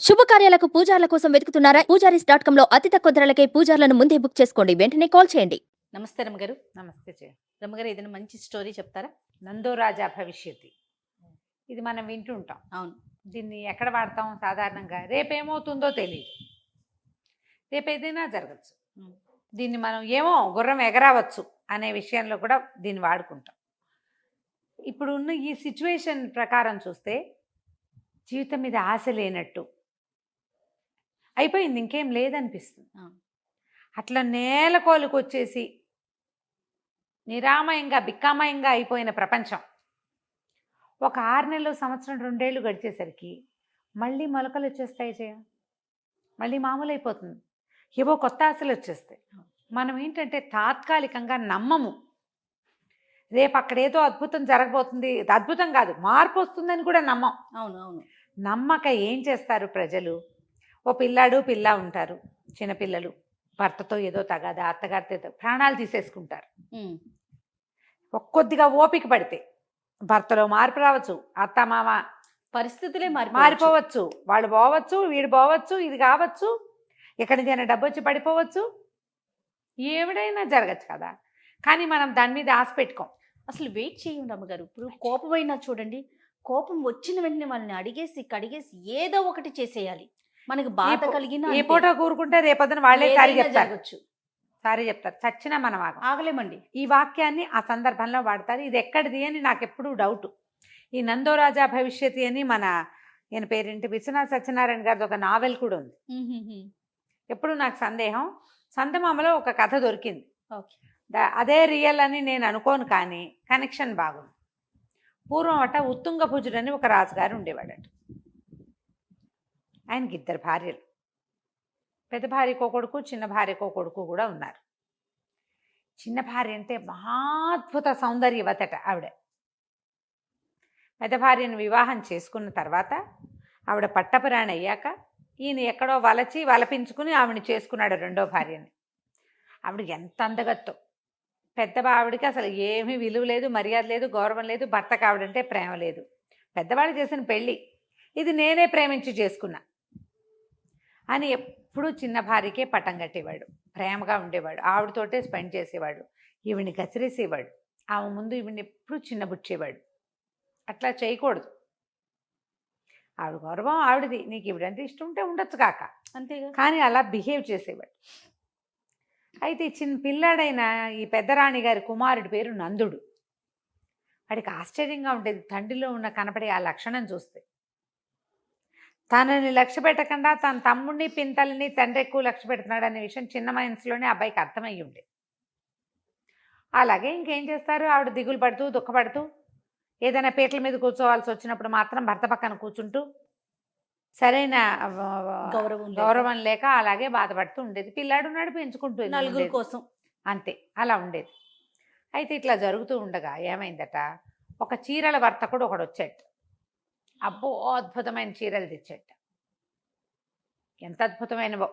శుభకార్యాలకు పూజార్ల కోసం వెతుకుతున్నారా? పూజారీస్.com లో అతి తక్కువ ధరలకే పూజార్లను ముందే బుక్ చేసుకోండి. వెంటనే కాల్ చేయండి. నమస్తే రమ్మగారు. నమస్తే చెయ్యి. రమ్మగారు ఏదైనా మంచి స్టోరీ చెప్తారా? నందో రాజా భవిష్యత్తు. ఇది మనం వింటుంటాం. అవును. దీన్ని ఎక్కడ వాడతాం సాధారణంగా? రేపేమవుతుందో తెలియదు, రేపేదైనా జరగచ్చు. దీన్ని మనం ఏమో గుర్రం ఎగరవచ్చు అనే విషయంలో కూడా దీన్ని వాడుకుంటాం. ఇప్పుడు ఉన్న ఈ సిచ్యువేషన్ ప్రకారం చూస్తే జీవితం మీద ఆశ లేనట్టు అయిపోయింది, ఇంకేం లేదనిపిస్తుంది. అట్లా నేలకోలుకు వచ్చేసి నిరామయంగా బిక్కామయంగా అయిపోయిన ప్రపంచం ఒక 6 నెలలు, సంవత్సరం, 2 ఏళ్ళు గడిచేసరికి మళ్ళీ మొలకలు వచ్చేస్తాయి చేయ, మళ్ళీ మామూలు అయిపోతుంది. ఏవో కొత్త ఆశలు వచ్చేస్తాయి. మనం ఏంటంటే తాత్కాలికంగా నమ్మము. రేపు అక్కడేదో అద్భుతం జరగబోతుంది, అద్భుతం కాదు మార్పు వస్తుందని కూడా నమ్మం. అవును అవును. నమ్మక ఏం చేస్తారు ప్రజలు? ఓ పిల్లాడు పిల్ల ఉంటారు, చిన్నపిల్లలు, భర్తతో ఏదో తగాదా, అత్తగారితో ప్రాణాలు తీసేసుకుంటారు. కొద్దిగా ఓపిక పడితే భర్తలో మార్పు రావచ్చు, అత్త మామ పరిస్థితులే మారిపోవచ్చు, వాళ్ళు పోవచ్చు, వీడు పోవచ్చు, ఇది కావచ్చు, ఎక్కడి నుంచి డబ్బు వచ్చి పడిపోవచ్చు, ఏమిడైనా జరగచ్చు కదా. కానీ మనం దాని మీద ఆశ పెట్టుకోం. అసలు వెయిట్ చేయండి అమ్మగారు. ఇప్పుడు కోపమైనా చూడండి, కోపం వచ్చిన వెంటనే వాళ్ళని అడిగేసి కడిగేసి ఏదో ఒకటి చేసేయాలి. మనకి బాధ కలిగిన ఏ పూట కూరుకుంటే రేపొద్దున వాళ్ళే సారీ చెప్తారు, జరగచ్చు. సారీ చెప్తారు. చచ్చినా మనం ఆగలేమండి. ఈ వాక్యాన్ని ఆ సందర్భంలో వాడతారు. ఇది ఎక్కడిది అని నాకు ఎప్పుడూ డౌట్. ఈ నందోరాజా భవిష్యత్తు అని ఈయన పేరేంటి, విశ్వనాథ సత్యనారాయణ గారిది ఒక నావెల్ కూడా ఉంది. ఎప్పుడు నాకు సందేహం, సంతమామలో ఒక కథ దొరికింది. అదే రియల్ అని నేను అనుకోను, కానీ కనెక్షన్ బాగుంది. పూర్వం ఉత్తుంగభుజుడు అని ఒక రాజుగారు ఉండేవాడట. ఆయనకి 2 భార్యలు, పెద్ద భార్యకో కొడుకు, చిన్న భార్యకో కొడుకు కూడా ఉన్నారు. చిన్న భార్య అంటే మహాద్భుత సౌందర్యవతట ఆవిడ. పెద్ద భార్యను వివాహం చేసుకున్న తర్వాత ఆవిడ పట్టపురాణి అయ్యాక ఈయన ఎక్కడో వలపించుకుని ఆవిడని చేసుకున్నాడు రెండో భార్యని. ఆవిడ ఎంత అందగత్తో, పెద్ద ఆవిడకి అసలు ఏమీ విలువ లేదు, మర్యాద లేదు, గౌరవం లేదు. భర్తకు ఆవిడంటే ప్రేమ లేదు. పెద్దవాళ్ళు చేసిన పెళ్ళి, ఇది నేనే ప్రేమించి చేసుకున్నా అని ఎప్పుడూ చిన్న భార్యకే పట్టం కట్టేవాడు. ప్రేమగా ఉండేవాడు, ఆవిడతోటే స్పెండ్ చేసేవాడు, ఈవిడిని కసిరేసేవాడు. ఆమె ముందు ఈవిడిని ఎప్పుడు చిన్నబుచ్చేవాడు. అట్లా చేయకూడదు. ఆవిడ గౌరవం ఆవిడది, నీకు ఈవిడంటే ఇష్టం ఉంటే ఉండొచ్చు కాక, అంతేగా. కానీ అలా బిహేవ్ చేసేవాడు. అయితే చిన్న పిల్లాడైన ఈ పెద్దరాణి గారి కుమారుడి పేరు నందుడు. వాడికి ఆశ్చర్యంగా ఉండేది తండ్రిలో ఉన్న కనపడే ఆ లక్షణం చూస్తే. తనని లక్ష్య పెట్టకుండా తన తమ్ముడిని, పింతల్ని తండ్రి ఎక్కువ లక్ష్య పెడుతున్నాడు అనే విషయం చిన్న మనసులోనే అబ్బాయికి అర్థమయ్యి ఉండేది. అలాగే ఇంకేం చేస్తారు, ఆవిడ దిగులు పడుతూ దుఃఖపడుతూ ఏదైనా పీటల మీద కూర్చోవాల్సి వచ్చినప్పుడు మాత్రం భర్త పక్కన కూర్చుంటూ సరైన గౌరవం లేక అలాగే బాధపడుతూ ఉండేది. పిల్లాడు ఉన్నాడు, పెంచుకుంటూ నలుగురు కోసం అంతే, అలా ఉండేది. అయితే ఇట్లా జరుగుతూ ఉండగా ఏమైందట, ఒక చీరల వర్తకుడు ఒకడు వచ్చాడు. అబ్బో అద్భుతమైన చీరలు తెచ్చాట. ఎంత అద్భుతమైనవో!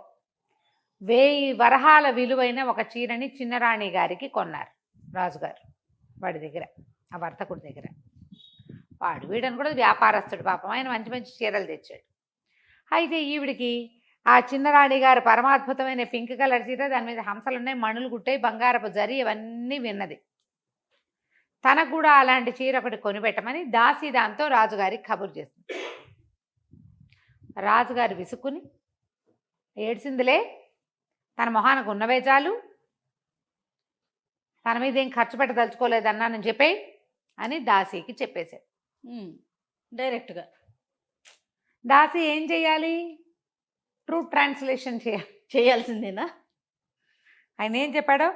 1000 వరహాల విలువైన ఒక చీరని చిన్నరాణి గారికి కొన్నారు రాజుగారు వాడి దగ్గర, ఆ వర్తకుడి దగ్గర. వాడు వీడని కూడా వ్యాపారస్తుడు పాపం, ఆయన మంచి మంచి చీరలు తెచ్చాడు. అయితే ఈవిడికి ఆ చిన్నరాణి గారు పరమాద్భుతమైన పింక్ కలర్ చీర, దాని మీద హంసలు ఉన్నాయి, మణులు గుట్టాయి, బంగారపు జరి, ఇవన్నీ విన్నది. తనకు కూడా అలాంటి చీర ఒకటి కొనిపెట్టమని దాసి దాంతో రాజుగారికి కబురు చేస్తుంది. రాజుగారు విసుక్కుని ఏడ్చిందిలే, తన మొహానికి ఉన్నవే చాలు, తన మీద ఏం ఖర్చు పెట్టదలుచుకోలేదన్నానని చెప్పేయి అని దాసీకి చెప్పేశాడు డైరెక్ట్గా. దాసి ఏం చేయాలి, ట్రూ ట్రాన్స్లేషన్ చేయాల్సిందేనా? ఆయన ఏం చెప్పాడో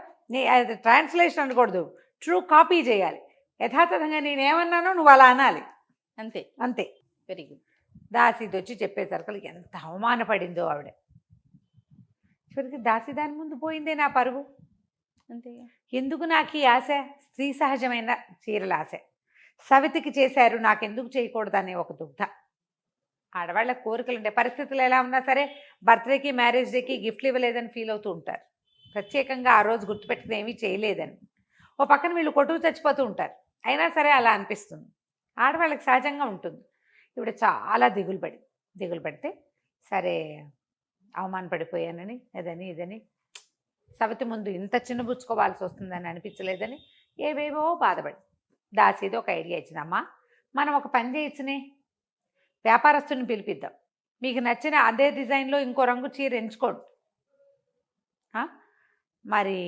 అది ట్రాన్స్లేషన్ అనకూడదు, ట్రూ కాపీ చేయాలి. యథాతథంగా నేనేమన్నానో నువ్వు అలా అనాలి, అంతే అంతే. Very good. దాసి వచ్చి చెప్పేసరికి ఎంత అవమానపడిందో ఆవిడ. చివరికి దాసి దాని ముందు పోయిందే నా పరువు. అంతే. ఎందుకు నాకు ఈ ఆశ, స్త్రీ సహజమైన చీరల ఆశ, సవితికి చేశారు నాకెందుకు చేయకూడదు అనే ఒక దుగ్ధ. ఆడవాళ్ళ కోరికలు ఉండే, పరిస్థితులు ఎలా ఉన్నా సరే బర్త్డేకి, మ్యారేజ్ డేకి గిఫ్ట్లు ఇవ్వలేదని ఫీల్ అవుతూ ఉంటారు. ప్రత్యేకంగా ఆ రోజు గుర్తుపెట్టుకుని ఏమీ చేయలేదని. ఓ పక్కన వీళ్ళు కొట్టుకు చచ్చిపోతూ ఉంటారు, అయినా సరే అలా అనిపిస్తుంది. ఆడవాళ్ళకి సహజంగా ఉంటుంది. ఇవిడ చాలా దిగులు పడితే సరే అవమానపడిపోయానని అదని ఇదని సవతి ముందు ఇంత చిన్నబుచ్చుకోవాల్సి వస్తుందని అనిపించలేదని ఏవేవో బాధపడి దాసీది ఒక ఐడియా ఇచ్చిందమ్మా, మనం ఒక పని చేయొచ్చునే, వ్యాపారస్తుని పిలిపిద్దాం, మీకు నచ్చిన అదే డిజైన్లో ఇంకో రంగు చీర ఎంచుకోండి, మరి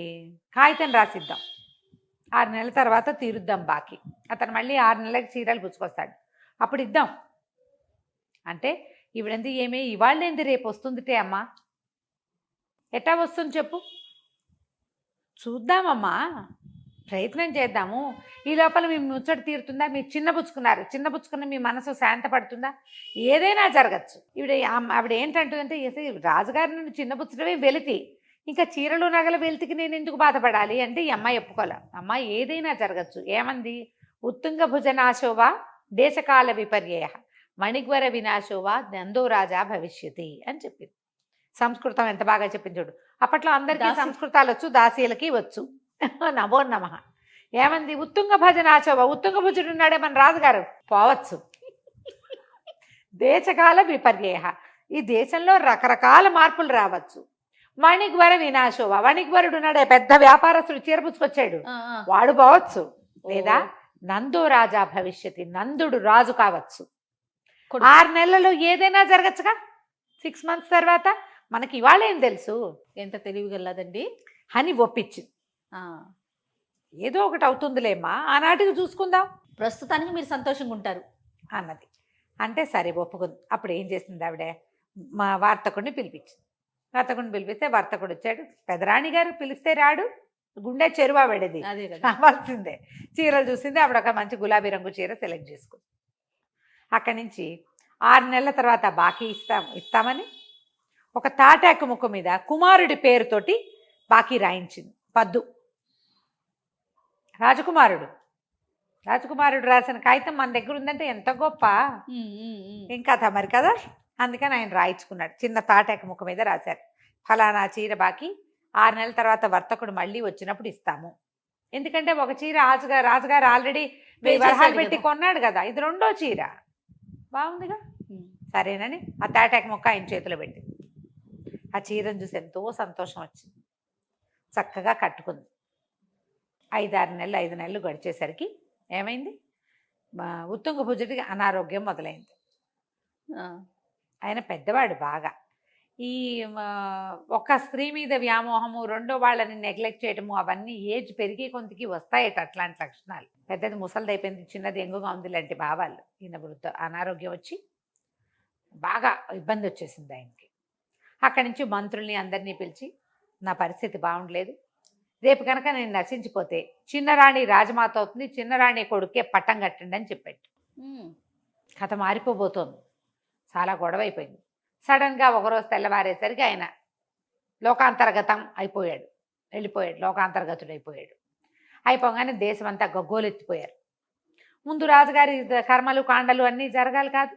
కాగితం రాసిద్దాం, 6 నెలల తర్వాత తీరుద్దాం బాకీ, అతను మళ్ళీ 6 నెలలకి చీరలు పుచ్చుకొస్తాడు, అప్పుడు ఇద్దాం అంటే ఈవిడంది ఏమే ఇవాళ ఏంది రేపు వస్తుందిటే అమ్మా, ఎట్టా వస్తుంది చెప్పు, చూద్దామమ్మా, ప్రయత్నం చేద్దాము, ఈ లోపల మీ ముచ్చట తీరుతుందా, మీరు చిన్నబుచ్చుకున్న మీ మనసు శాంతపడుతుందా, ఏదైనా జరగచ్చు. ఆవిడ ఏంటంటుందంటే రాజుగారి నుండి చిన్నబుచ్చడమే వెలితి, ఇంకా చీరలు నగల వెలితికి నేను ఎందుకు బాధపడాలి అంటే ఈ అమ్మాయి ఒప్పుకోలే. అమ్మాయి ఏదైనా జరగచ్చు. ఏమంది, ఉత్తుంగ భుజనాశోవా దేశకాల విపర్యయ మణిగ్వర వినాశోవా నందో రాజా భవిష్యతి అని చెప్పింది. సంస్కృతం ఎంత బాగా చెప్పింది చూడు. అప్పట్లో అందరికీ సంస్కృతాలు వచ్చు, దాసీలకి వచ్చు. నమో నమః. ఏమంది, ఉత్తుంగ భజనాశోభ, ఉత్తుంగ భుజుడు ఉన్నాడే మన రాజుగారు, పోవచ్చు. దేశకాల విపర్యయ, ఈ దేశంలో రకరకాల మార్పులు రావచ్చు. మణిగ్వర వినాశోభ, వణిగ్వరుడు ఉన్నాడే పెద్ద వ్యాపారస్తుడు చీరపుచ్చుకొచ్చాడు, వాడు పోవచ్చు. లేదా నందో రాజా భవిష్యతి, నందుడు రాజు కావచ్చు. 6 నెలల్లో ఏదైనా జరగచ్చుగా. 6 months తర్వాత మనకి ఇవాళ ఏం తెలుసు, ఎంత తెలివిగలదండి అని ఒప్పించింది. ఏదో ఒకటి అవుతుందిలేమ్మా, ఆనాటికి చూసుకుందాం, ప్రస్తుతానికి మీరు సంతోషంగా ఉంటారు అన్నది. అంటే సరే ఒప్పుకుంది. అప్పుడు ఏం చేసింది ఆవిడ, మా వర్తకుడిని పిలిపించింది. వర్తకుడిని పిలిపిస్తే వర్తకుడు వచ్చాడు. పెదరాణి గారు పిలిస్తే రాడు, గుండె చెరువా పెడేది, అదే కదా కావాల్సిందే. చీరలు చూసింది ఆవిడ, ఒక మంచి గులాబీ రంగు చీర సెలెక్ట్ చేసుకుంది. అక్కడి నుంచి 6 నెలల తర్వాత బాకీ ఇస్తామని ఒక తాటాకు ముక్క మీద కుమారుడి పేరుతోటి బాకీ రాయించింది. పద్దు రాజకుమారుడు రాసిన కాగితం మన దగ్గర ఉందంటే ఎంత గొప్ప, ఏం కథ మరి కదా. అందుకని ఆయన రాయించుకున్నాడు. చిన్న తాటాకు ముక్క మీద రాశారు, ఫలానా చీర బాకీ 6 నెలల తర్వాత వర్తకుడు మళ్ళీ వచ్చినప్పుడు ఇస్తాము. ఎందుకంటే ఒక చీర రాజుగారు ఆల్రెడీ 1000 వరహాలు పెట్టి కొన్నాడు కదా, ఇది 2వ చీర, బాగుందిగా. సరేనని ఆ తాటాకు ముక్క ఆయన చేతిలో పెట్టింది. ఆ చీరను చూసి ఎంతో సంతోషం వచ్చింది. చక్కగా కట్టుకుంది. 5 నెలలు గడిచేసరికి ఏమైంది, ఉత్తుంగ భుజుడికి అనారోగ్యం మొదలైంది. ఆయన పెద్దవాడు బాగా. ఈ ఒక స్త్రీ మీద వ్యామోహము, రెండో వాళ్ళని నెగ్లెక్ట్ చేయటము, అవన్నీ ఏజ్ పెరిగే కొంతకి వస్తాయట అట్లాంటి లక్షణాలు. పెద్దది ముసలిదైపోయింది, చిన్నది ఎంగుగా ఉంది లాంటి భావాలు. ఈయన అనారోగ్యం వచ్చి బాగా ఇబ్బంది వచ్చేసింది ఆయనకి. అక్కడి నుంచి మంత్రుల్ని అందరినీ పిలిచి, నా పరిస్థితి బాగుండలేదు, రేపు కనుక నేను నశించిపోతే చిన్నరాణి రాజమాత అవుతుంది, చిన్నరాణి కొడుకే పట్టం కట్టండి అని చెప్పాడు. కథ మారిపోబోతోంది, చాలా గొడవ అయిపోయింది. సడన్గా ఒకరోజు తెల్లవారేసరికి ఆయన లోకాంతర్గతం అయిపోయాడు, లోకాంతర్గతుడు అయిపోయాడు. అయిపోగానే దేశం అంతా గగ్గోలెత్తిపోయారు. ముందు రాజుగారి కర్మలు కాండలు అన్నీ జరగాలి కాదు.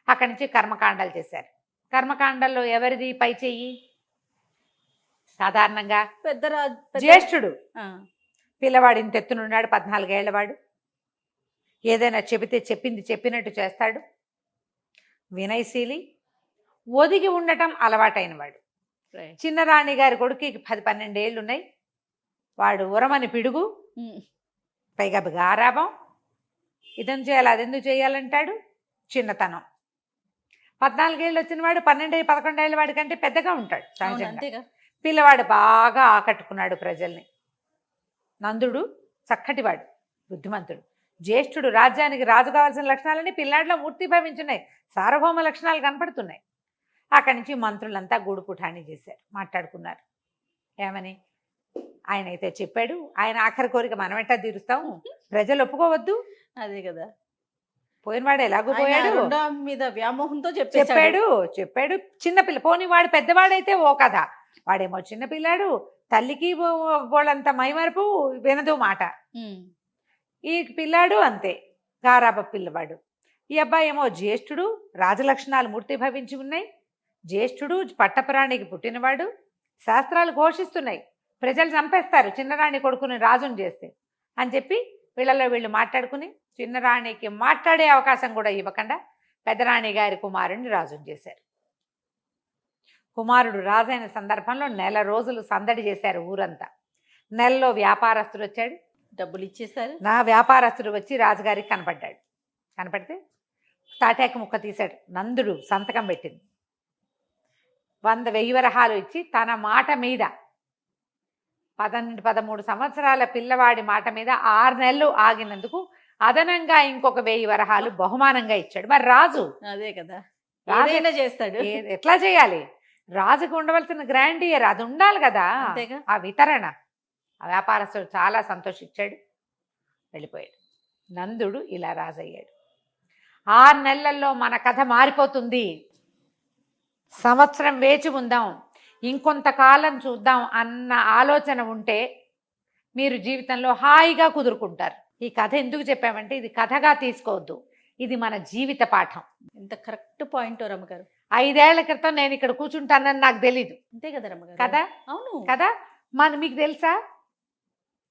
అక్కడి నుంచి కర్మకాండాలు చేశారు. కర్మకాండాల్లో ఎవరిది పై చెయ్యి, సాధారణంగా జ్యేష్ఠుడు. పిల్లవాడు ఇంత ఎత్తునున్నాడు, 14 ఏళ్లవాడు, ఏదైనా చెబితే చెప్పినట్టు చేస్తాడు, వినయశీలి, ఒదిగి ఉండటం అలవాటైన వాడు. చిన్నరాణి గారి కొడుకు 10-12 ఏళ్ళు ఉన్నాయి, వాడు ఉరమని పిడుగు, పైగా గారాబం, ఇదని చేయాలి అదెందుకు చేయాలంటాడు, చిన్నతనం. 14 ఏళ్ళు వచ్చిన వాడు 12-11 ఏళ్ళ వాడి కంటే పెద్దగా ఉంటాడు సహజంగా. పిల్లవాడు బాగా ఆకట్టుకున్నాడు ప్రజల్ని. నందుడు చక్కటివాడు, బుద్ధిమంతుడు, జ్యేష్ఠుడు, రాజ్యానికి రాజు కావాల్సిన లక్షణాలన్నీ పిల్లాడిలో మూర్తిభవించున్నాయి, సార్వభౌమ లక్షణాలు కనపడుతున్నాయి. అక్కడి నుంచి మంత్రులంతా గూడు పుఠాణి చేశారు, మాట్లాడుకున్నారు. ఏమని, ఆయన అయితే చెప్పాడు, ఆయన ఆఖరి కోరిక మనం ఎట్టా తీరుస్తాం, ప్రజలు ఒప్పుకోవద్దు. అదే కదా, పోయినవాడు ఎలాగో పోయాడు, మీద వ్యామోహంతో చెప్పాడు. చిన్నపిల్ల, పోని వాడు పెద్దవాడైతే ఓ కథ, వాడేమో చిన్నపిల్లాడు, తల్లికి గోళ్ళంత మైమరుపు, వినదు మాట. ఈ పిల్లాడు అంతే, గారాబ పిల్లవాడు. ఈ అబ్బాయి ఏమో జ్యేష్ఠుడు, రాజలక్షణాలు మూర్తిభవించి ఉన్నాయి, జ్యేష్ఠుడు, పట్టపురాణికి పుట్టినవాడు, శాస్త్రాలు ఘోషిస్తున్నాయి, ప్రజలు చంపేస్తారు చిన్నరాణి కొడుకుని రాజుని చేస్తే అని చెప్పి వీళ్ళలో వీళ్ళు మాట్లాడుకుని, చిన్నరాణికి మాట్లాడే అవకాశం కూడా ఇవ్వకుండా పెద్దరాణి గారి కుమారుణ్ణి రాజుని చేశారు. కుమారుడు రాజైన సందర్భంలో 1 రోజులు సందడి చేశారు ఊరంతా. నెలలో వ్యాపారస్తుడు వచ్చాడు. డబ్బులు ఇచ్చేసారు. నా వ్యాపారస్తుడు వచ్చి రాజుగారికి కనపడితే తాటాకు ముక్క తీశాడు. నందుడు సంతకం పెట్టింది. 100,000 వరహాలు ఇచ్చి తన మాట మీద 13 సంవత్సరాల పిల్లవాడి మాట మీద 6 నెలలు ఆగినందుకు అదనంగా ఇంకొక 1000 వరహాలు బహుమానంగా ఇచ్చాడు. మరి రాజు అదే కదా, రాజు ఏదైనా చేస్తాడు. ఎట్లా చేయాలి? రాజుకు ఉండవలసిన గ్రాండియర్ అది ఉండాలి కదా, అంతేగా. ఆ వితరణ. ఆ వ్యాపారస్తుడు చాలా సంతోషించాడు, వెళ్ళిపోయాడు. నందుడు ఇలా రాజయ్యాడు. 6 నెలల్లో మన కథ మారిపోతుంది. సంవత్సరం వేచి ఉందాం, ఇంకొంతకాలం చూద్దాం అన్న ఆలోచన ఉంటే మీరు జీవితంలో హాయిగా కుదురుకుంటారు. ఈ కథ ఎందుకు చెప్పామంటే ఇది కథగా తీసుకోవద్దు, ఇది మన జీవిత పాఠం. ఎంత కరెక్ట్ పాయింట్ రమ్మగారు. 5 ఏళ్ల క్రితం నేను ఇక్కడ కూర్చుంటానని నాకు తెలీదు అంతే కదా రమ్మగారు. కదా. అవును కదా. మీకు తెలుసా?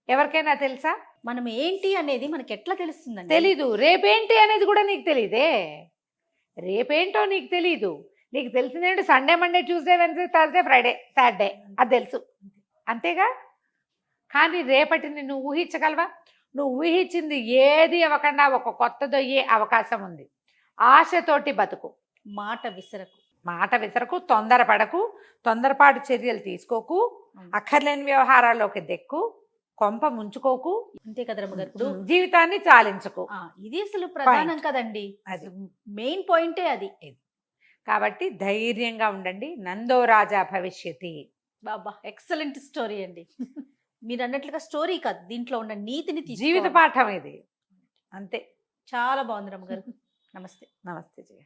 ఎవరికైనా తెలుసా? మనం ఏంటి అనేది మనకి ఎట్లా తెలుస్తుందండి? తెలీదు. రేపేంటి అనేది కూడా నీకు తెలీదే. రేపేంటో నీకు తెలీదు. నీకు తెలిసిందేంటి? Sunday, Monday, Tuesday, Wednesday, Thursday, Friday, Saturday, అది తెలుసు, అంతేగా. కానీ రేపటిని నువ్వు ఊహించగలవా? నువ్వు ఊహించింది ఏది అవ్వకుండా ఒక కొత్తదయ్యే అవకాశం ఉంది. ఆశతోటి బతుకు, మాట విసరకు, తొందరపడకు, తొందరపాటు చర్యలు తీసుకోకు, అక్కర్లేని వ్యవహారాల్లోకి దెక్కు, కొంప ముంచుకోకు. అంతే కదా రమ్మగారు. ఇప్పుడు జీవితాన్ని చాలించకు. ఇది అసలు ప్రధానం కదండి, అది మెయిన్ పాయింటే అది. కాబట్టి ధైర్యంగా ఉండండి. నందో రాజా భవిష్యతి. బాబా ఎక్సలెంట్ స్టోరీ అండి. మీరు అన్నట్లుగా స్టోరీ కాదు, దీంట్లో ఉన్న నీతిని జీవిత పాఠం ఇది, అంతే. చాలా బాగుంది రమ్మగారు. నమస్తే. నమస్తే జయ.